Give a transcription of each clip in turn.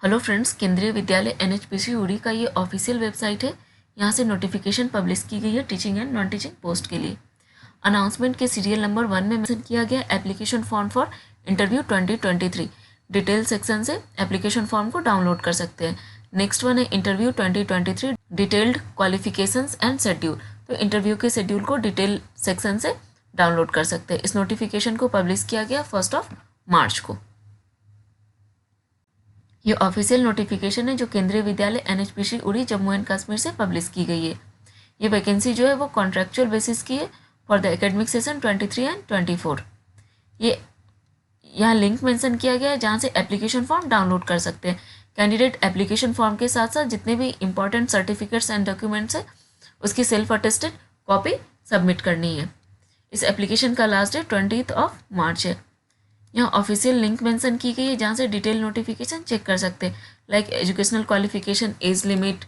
Hello friends, केंद्रीय विद्यालय NHPC उड़ी का ये ऑफिशियल वेबसाइट है। यहाँ से नोटिफिकेशन पब्लिश की गई है teaching and non teaching post के लिए। अनाउंसमेंट के सीरियल नंबर 1 में मेंशन किया गया application form for interview 2023। Detail section से एप्लीकेशन फॉर्म को डाउनलोड कर सकते हैं। नेक्स्ट वन है interview 2023 detailed qualifications and schedule. तो इंटरव्यू के शेड्यूल को डिटेल सेक्शन से डाउनलोड कर सकते हैं। इस नोटिफिकेशन को पब्लिश किया गया 1 मार्च को। ये ऑफिशियल नोटिफिकेशन है जो केंद्रीय विद्यालय एनएचपीसी उड़ी जम्मू एंड कश्मीर से पब्लिश की गई है। ये वैकेंसी जो है वो कॉन्ट्रैक्चुअल बेसिस की है for the academic session 23 and 24। ये यहाँ लिंक मेंशन किया गया है जहाँ से एप्लीकेशन फॉर्म डाउनलोड कर सकते हैं। कैंडिडेट एप्लीकेशन फॉर्म के साथ साथ जितने भी इंपॉर्टेंट सर्टिफिकेट्स एंड डॉक्यूमेंट्स है उसकी सेल्फ अटेस्टेड कॉपी सबमिट करनी है। इस एप्लीकेशन का लास्ट डेट 20 मार्च है। यहाँ ऑफिशियल लिंक मेंशन की गई है जहाँ से डिटेल नोटिफिकेशन चेक कर सकते हैं, like educational qualification, age limit.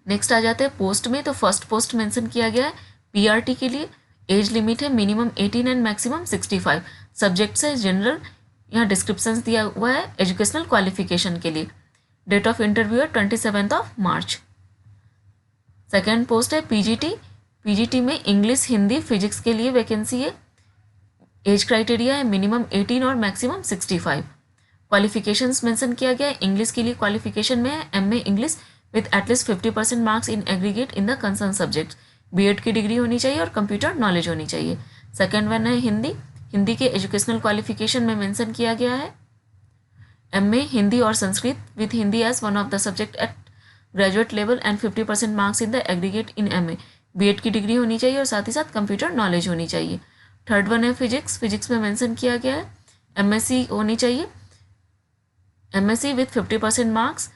Next आ जाते हैं पोस्ट में। तो फर्स्ट पोस्ट मेंशन किया गया है पीआरटी के लिए। एज लिमिट है मिनिमम 18 एंड मैक्सिमम 65। सब्जेक्ट्स है जनरल। यहाँ डिस्क्रिप्शन दिया हुआ है एजुकेशनल क्वालिफिकेशन के लिए। डेट ऑफ इंटरव्यू है 27 मार्च। सेकेंड पोस्ट है पीजीटी। पीजीटी में इंग्लिश, हिंदी, फिजिक्स के लिए वैकेंसी है। एज क्राइटेरिया है मिनिमम 18 और मैक्सिमम 65। क्वालिफिकेशंस मेंशन किया गया है। इंग्लिश के लिए क्वालिफिकेशन में है MA English with at least 50% marks in aggregate in the concern subject. BEd की डिग्री होनी चाहिए और कंप्यूटर नॉलेज होनी चाहिए। सेकेंड वन है हिंदी। हिंदी के एजुकेशनल क्वालिफिकेशन में मेंशन किया गया है एमए हिंदी और Sanskrit with Hindi as one of the subject at graduate level and 50% marks in the aggregate in MA. BEd की डिग्री होनी चाहिए और साथ ही साथ कंप्यूटर नॉलेज होनी चाहिए। थर्ड वन है फिजिक्स। फिजिक्स में मेंशन किया गया है एमएससी होनी चाहिए, एमएससी विथ 50% मार्क्स।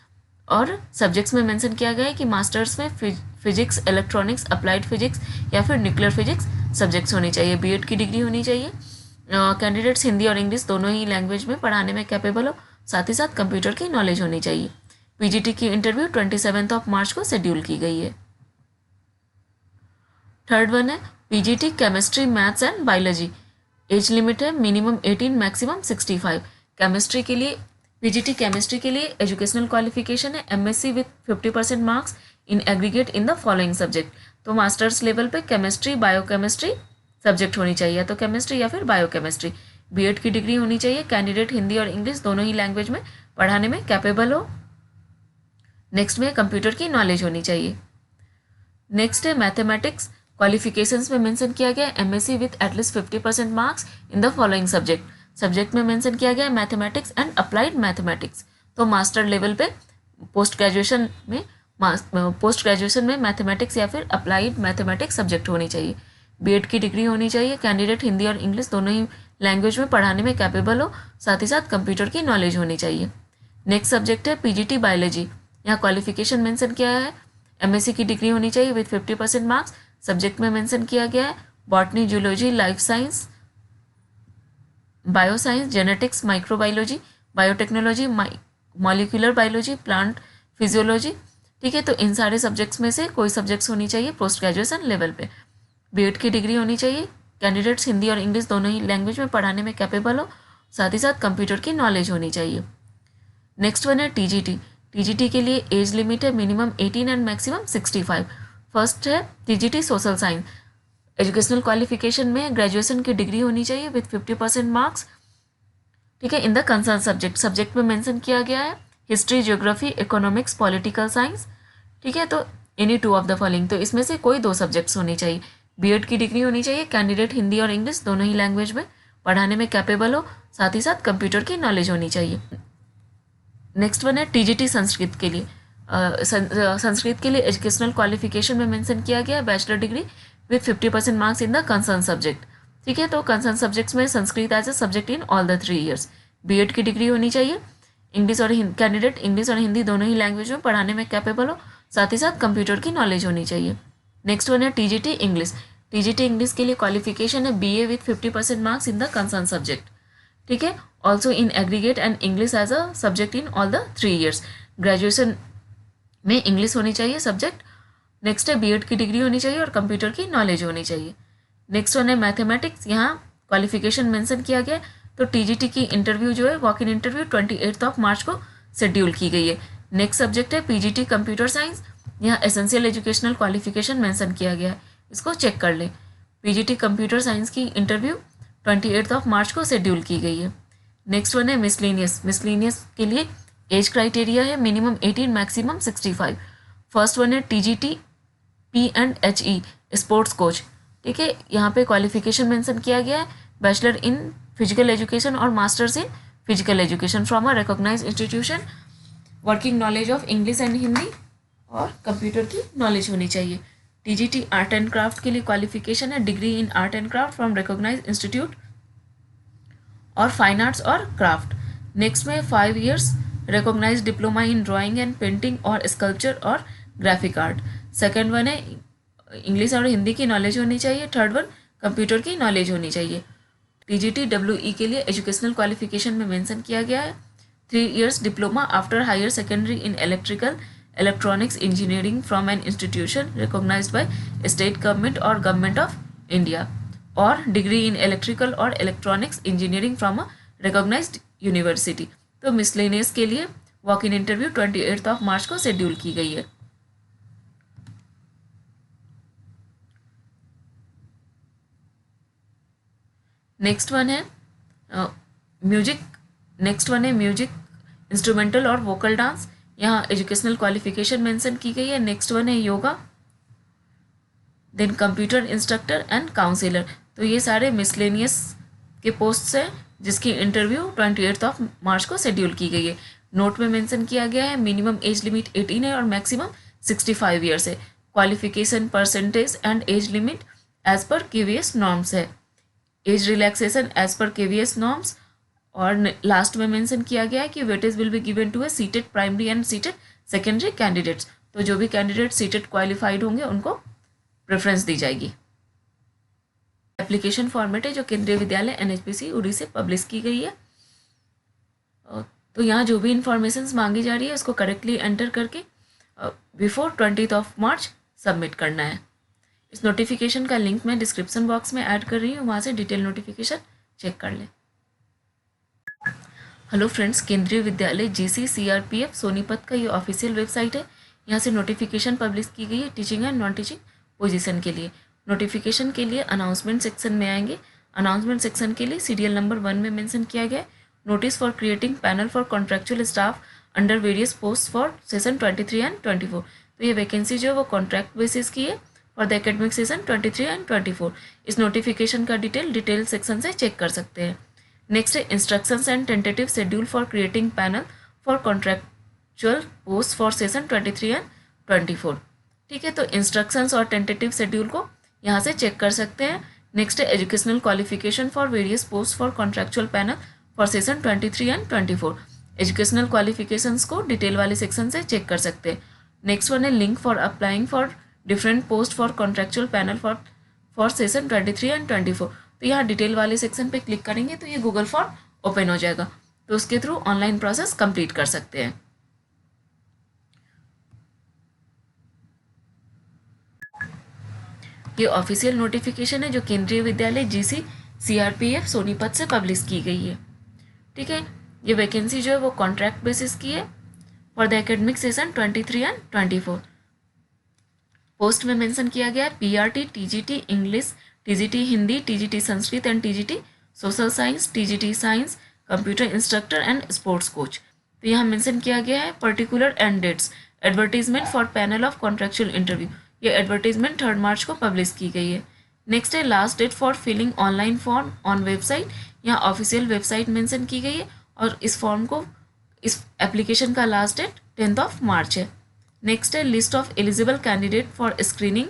और सब्जेक्ट्स में मेंशन किया गया है कि मास्टर्स में फिजिक्स, इलेक्ट्रॉनिक्स, अप्लाइड फिजिक्स या फिर न्यूक्लियर फिजिक्स सब्जेक्ट्स होनी चाहिए। बीएड की डिग्री होनी चाहिए। कैंडिडेट्स हिंदी और इंग्लिश दोनों ही लैंग्वेज में पढ़ाने में कैपेबल हो, साथ ही साथ कंप्यूटर की नॉलेज होनी चाहिए। पीजीटी की इंटरव्यू 27 मार्च को शेड्यूल की गई है। थर्ड वन है PGT chemistry, maths and biology. Age limit है मिनिमम 18, मैक्सिमम 65। केमिस्ट्री के लिए, पीजीटी केमिस्ट्री के लिए एजुकेशनल क्वालिफिकेशन है MSc with 50% marks in aggregate in the following subject. तो मास्टर्स लेवल पे केमिस्ट्री, बायोकेमिस्ट्री सब्जेक्ट होनी चाहिए, या तो केमिस्ट्री या फिर बायोकेमिस्ट्री। बीएड की डिग्री होनी चाहिए। कैंडिडेट हिंदी और इंग्लिश दोनों ही लैंग्वेज में पढ़ाने में कैपेबल हो। नेक्स्ट में कंप्यूटर की नॉलेज होनी चाहिए। नेक्स्ट है मैथमेटिक्स। क्वालिफिकेशंस में मेंशन किया गया MSc with at least 50% marks in the following subject. Subject में मेंशन किया गया मैथमेटिक्स एंड अप्लाइड मैथमेटिक्स। तो मास्टर लेवल पे पोस्ट ग्रेजुएशन में मैथमेटिक्स या फिर अप्लाइड मैथमेटिक्स सब्जेक्ट होनी चाहिए। बीएड की डिग्री होनी चाहिए। कैंडिडेट हिंदी और इंग्लिश दोनों ही लैंग्वेज में पढ़ाने में कैपेबल हो, साथ ही साथ कंप्यूटर की नॉलेज होनी चाहिए। नेक्स्ट सब्जेक्ट है पीजीटी बायोलॉजी। यहाँ क्वालिफिकेशन मेंशन किया है एमएससी की डिग्री होनी चाहिए विथ 50% मार्क्स। सब्जेक्ट में मेंशन किया गया है botany, zoology, life science, bioscience, genetics, microbiology, biotechnology, molecular biology, plant physiology. ठीक है, तो इन सारे सब्जेक्ट्स में से कोई सब्जेक्ट्स होनी चाहिए पोस्ट ग्रेजुएशन लेवल पे। बीएड की डिग्री होनी चाहिए। कैंडिडेट्स हिंदी और इंग्लिश दोनों ही लैंग्वेज में पढ़ाने में कैपेबल हो, साथ ही साथ कंप्यूटर की नॉलेज होनी चाहिए। नेक्स्ट वन है टीजीटी। टीजीटी के लिए एज लिमिट है मिनिमम 18 एंड मैक्सिमम 65। फर्स्ट है TGT social science. Educational qualification में ग्रेजुएशन की डिग्री होनी चाहिए विथ 50% मार्क्स। ठीक है, इन द कंसर्न सब्जेक्ट। सब्जेक्ट में मेंशन किया गया है history, geography, economics, political science. ठीक है, तो any two of the following. तो इसमें से कोई 2 सब्जेक्ट्स होनी चाहिए। बीएड की डिग्री होनी चाहिए। कैंडिडेट हिंदी और इंग्लिश दोनों ही लैंग्वेज में पढ़ाने में कैपेबल हो, साथ ही साथ कंप्यूटर की नॉलेज होनी चाहिए। नेक्स्ट वन है टीजीटी संस्कृत के लिए। संस्कृत के लिए एजुकेशनल क्वालिफिकेशन में मेंशन किया गया bachelor degree with 50% marks in the concern subject. ठीक है, तो कंसर्न सब्जेक्ट्स में Sanskrit as a subject in all the 3 years. BEd की डिग्री होनी चाहिए। इंग्लिश और कैंडिडेट इंग्लिश और हिंदी दोनों ही लैंग्वेज में पढ़ाने में कैपेबल हो, साथ ही साथ कंप्यूटर की नॉलेज होनी चाहिए। नेक्स्ट वन है टीजीटी इंग्लिश। टीजीटी इंग्लिश के लिए क्वालिफिकेशन है BA with 50% marks in the concern subject. ठीक है, also in aggregate and English as a subject in all the 3 years. Graduation में इंग्लिश होनी चाहिए सब्जेक्ट। नेक्स्ट है बीएड की डिग्री होनी चाहिए और कंप्यूटर की नॉलेज होनी चाहिए। नेक्स्ट वन है मैथमेटिक्स। यहाँ क्वालिफिकेशन मेंशन किया गया है, तो टीजीटी की इंटरव्यू जो है वॉक इन इंटरव्यू 28 मार्च को शेड्यूल की गई है। नेक्स्ट सब्जेक्ट है पीजीटी कंप्यूटर साइंस। यहाँ एसेंशियल एजुकेशनल क्वालिफिकेशन मेंशन किया गया है, इसको चेक कर लें। पीजीटी कंप्यूटर साइंस की इंटरव्यू 28 मार्च को शेड्यूल की गई है। नेक्स्ट वन है मिसलेनियस। मिसलेनियस के लिए एज क्राइटेरिया है मिनिमम 18 मैक्सिमम 65। फर्स्ट वन है टीजीटी PNHE स्पोर्ट्स कोच। ठीक है, यहाँ पे क्वालिफिकेशन मेंशन किया गया है बैचलर इन फिजिकल एजुकेशन और masters in physical education from a recognised institution, working knowledge of English and Hindi और कंप्यूटर की नॉलेज होनी चाहिए। टीजीटी आर्ट एंड क्राफ्ट के लिए क्वालिफिकेशन है degree in art and craft from recognised institute और fine arts और क्राफ्ट। नेक्स्ट में 5 years recognised diploma in drawing and painting और स्कल्पचर और ग्राफिक आर्ट। सेकेंड वन है इंग्लिश और हिंदी की नॉलेज होनी चाहिए। थर्ड वन कंप्यूटर की नॉलेज होनी चाहिए। टीजीटी WE के लिए एजुकेशनल क्वालिफिकेशन में मेंशन किया गया है 3 years diploma after higher secondary in electrical electronics engineering from an institution recognised by state government और गवर्नमेंट ऑफ इंडिया और डिग्री इन इलेक्ट्रिकल और electronics engineering from a recognised university. तो miscellaneous के लिए वॉक इन इंटरव्यू 28 मार्च को schedule की गई है। नेक्स्ट वन है म्यूजिक। नेक्स्ट वन है म्यूजिक इंस्ट्रूमेंटल और वोकल डांस। यहाँ एजुकेशनल क्वालिफिकेशन मेंशन की गई है। नेक्स्ट वन है yoga, then computer instructor and counsellor. तो ये सारे मिसलेनियस के पोस्ट्स हैं जिसकी इंटरव्यू 28 मार्च को शेड्यूल की गई है। नोट में मेंशन किया गया है मिनिमम एज लिमिट 18 है और मैक्सिमम 65 ईयर्स है। Qualification percentage and age limit as per KVS norms है। Age relaxation as per KVS norms. और लास्ट में मेंशन किया गया है कि weightage will be given to a CTET primary and CTET secondary candidates. तो जो भी कैंडिडेट सीटेड क्वालिफाइड होंगे उनको प्रेफरेंस दी जाएगी। एप्लीकेशन फॉर्मेट है जो केंद्रीय विद्यालय NHPC उड़ी से पब्लिश की गई है। तो यहाँ जो भी इंफॉर्मेशन मांगी जा रही है उसको करेक्टली एंटर करके बिफोर 20 मार्च सबमिट करना है। इस नोटिफिकेशन का लिंक मैं डिस्क्रिप्शन बॉक्स में ऐड कर रही हूँ, वहाँ से डिटेल नोटिफिकेशन चेक कर लें। हेलो फ्रेंड्स, केंद्रीय विद्यालय GC CRPF सोनीपत का ये ऑफिशियल वेबसाइट है। यहाँ से नोटिफिकेशन पब्लिश की गई है teaching and non teaching position के लिए। नोटिफिकेशन के लिए अनाउंसमेंट सेक्शन में आएंगे। अनाउंसमेंट सेक्शन के लिए सीरियल नंबर 1 में मेंशन किया गया है notice for creating panel for contractual staff under various post for session 23 and 24। तो ये वैकेंसी जो है वो कॉन्ट्रैक्ट बेसिस की है for the academic session 23 and 24। इस नोटिफिकेशन का डिटेल सेक्शन से चेक कर सकते हैं। नेक्स्ट है instructions and tentative schedule for creating panel for contractual post for session 23 and 24। ठीक है, तो इंस्ट्रक्शंस और टेंटेटिव शेड्यूल को यहाँ से चेक कर सकते हैं। नेक्स्ट है educational qualification for various post for contractual panel for session 23 and 24। Educational qualifications को डिटेल वाले सेक्शन से चेक कर सकते हैं। नेक्स्ट वन है link for applying for different post for contractual panel for session 23 and 24। तो यहाँ डिटेल वाले सेक्शन पे क्लिक करेंगे तो ये गूगल फॉर्म ओपन हो जाएगा, तो उसके थ्रू ऑनलाइन प्रोसेस कंप्लीट कर सकते हैं। ये ऑफिशियल नोटिफिकेशन है जो केंद्रीय विद्यालय GC CRPF सोनीपत से पब्लिश की गई है। ठीक है, ये वैकेंसी जो है वो कॉन्ट्रैक्ट बेसिस की है for the academic session 23 and 24। Post में मेंशन किया गया है PRT, TGT English, TGT Hindi, TGT Sanskrit and TGT social science, TGT science, computer instructor and sports coach. तो यहाँ मेंशन किया गया है particular and dates. Advertisement for panel of contractual interview, ये एडवर्टीजमेंट 3 मार्च को पब्लिश की गई है। नेक्स्ट है last date for filling online form on website. यहाँ ऑफिशियल वेबसाइट मेंशन की गई है और इस फॉर्म को, इस एप्लीकेशन का लास्ट डेट 10 मार्च है। नेक्स्ट है list of eligible candidate for screening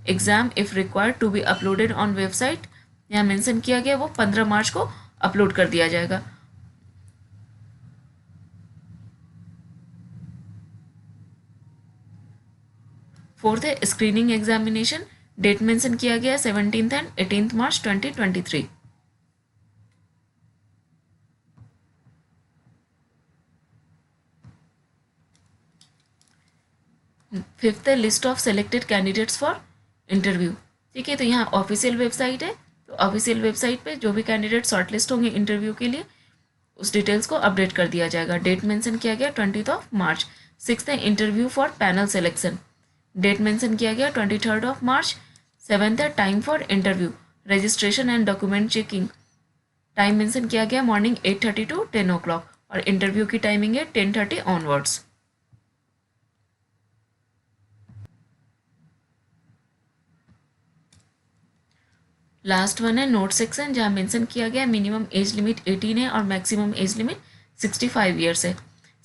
exam if required to be uploaded on website. यहाँ मेंशन किया गया वो 15 मार्च को अपलोड कर दिया जाएगा। फोर्थ है स्क्रीनिंग एग्जामिनेशन, डेट मेंशन किया गया है 17 एंड 18 मार्च 2023। फिफ्थ है list of selected candidates for interview. ठीक है, तो यहाँ ऑफिशियल वेबसाइट है तो ऑफिशियल वेबसाइट पे जो भी कैंडिडेट शॉर्टलिस्ट होंगे इंटरव्यू के लिए उस डिटेल्स को अपडेट कर दिया जाएगा। डेट मेंशन किया गया 20 मार्च। 6th है interview for panel selection, date mention किया गया 23 मार्च। 7th है time for interview, registration and document checking, time mention किया गया मॉर्निंग 8:30 to 10 o'clock और इंटरव्यू की टाइमिंग है 10:30 ऑनवर्ड्स। लास्ट वन है नोट सेक्शन, जहाँ मेंशन किया गया मिनिमम एज लिमिट 18 है और मैक्सिमम एज लिमिट 65 ईयर्स है।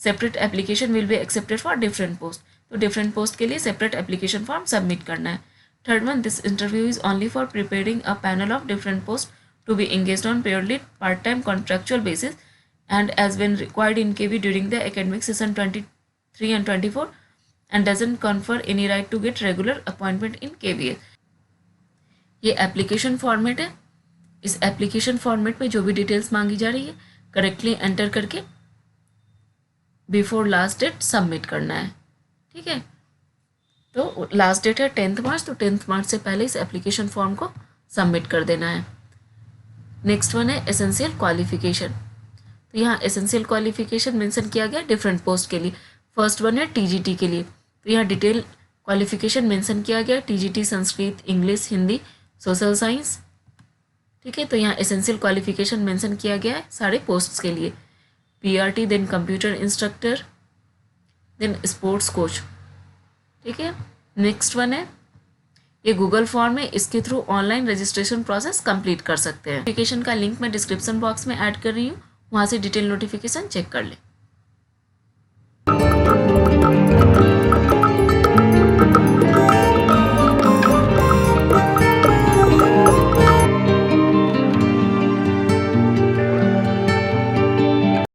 Separate application will be accepted for different post, तो डिफरेंट पोस्ट के लिए सेपरेट एप्लीकेशन फॉर्म सबमिट करना है। Third one, this interview is only for preparing a panel of different post to be engaged on purely part-time contractual basis and as when required in KV during the academic session 23 and 24 and doesn't confer any right to get regular appointment in KVA। ये application format है। इस application format में जो भी details मांगी जा रही है करेक्टली एंटर करके बिफोर लास्ट डेट सबमिट करना है। ठीक है, तो लास्ट डेट है 10th मार्च, तो 10th मार्च से पहले इस एप्लीकेशन फॉर्म को सबमिट कर देना है। नेक्स्ट वन है एसेंशियल क्वालिफिकेशन, तो यहाँ एसेंशियल क्वालिफिकेशन मेंशन किया गया डिफरेंट पोस्ट के लिए। फर्स्ट वन है टीजीटी के लिए, तो यहाँ डिटेल क्वालिफिकेशन मेंशन किया गया TGT Sanskrit, English, Hindi, social science. ठीक है, तो यहाँ एसेंशियल क्वालिफिकेशन मेंशन किया गया है सारे पोस्ट्स के लिए। PRT, then computer instructor, then sports coach. ठीक है, नेक्स्ट वन है ये गूगल फॉर्म है, इसके through online registration process complete कर सकते हैं। नोटिफिकेशन का लिंक मैं डिस्क्रिप्शन बॉक्स में ऐड कर रही हूँ, वहाँ से डिटेल नोटिफिकेशन चेक कर लें।